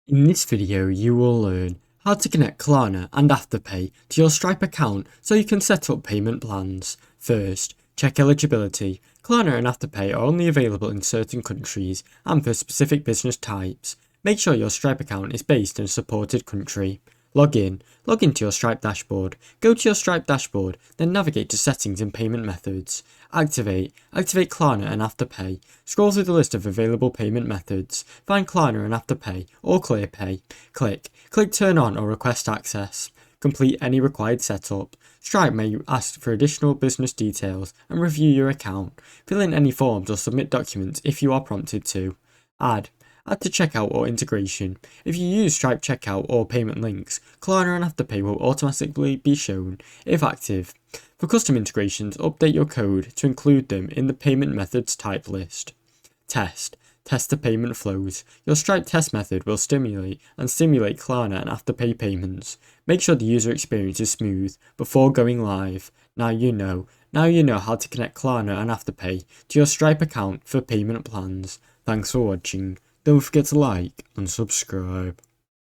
In this video, you will learn how to connect Klarna and Afterpay to your Stripe account so you can set up payment plans. First, check eligibility. Klarna and Afterpay are only available in certain countries and for specific business types. Make sure your Stripe account is based in a supported country. Log into your Stripe dashboard. Go to your Stripe dashboard, then navigate to Settings and Payment Methods. Activate Klarna and Afterpay. Scroll through the list of available payment methods. Find Klarna and Afterpay or Clearpay. Click Turn on or Request Access. Complete any required setup. Stripe may ask for additional business details and review your account. Fill in any forms or submit documents if you are prompted to. Add to checkout or integration. If you use Stripe checkout or payment links, Klarna and Afterpay will automatically be shown if active. For custom integrations, update your code to include them in the payment methods type list. Test the payment flows. Your Stripe test method will simulate Klarna and Afterpay payments. Make sure the user experience is smooth before going live. Now you know how to connect Klarna and Afterpay to your Stripe account for payment plans. Thanks for watching. Don't forget to like and subscribe.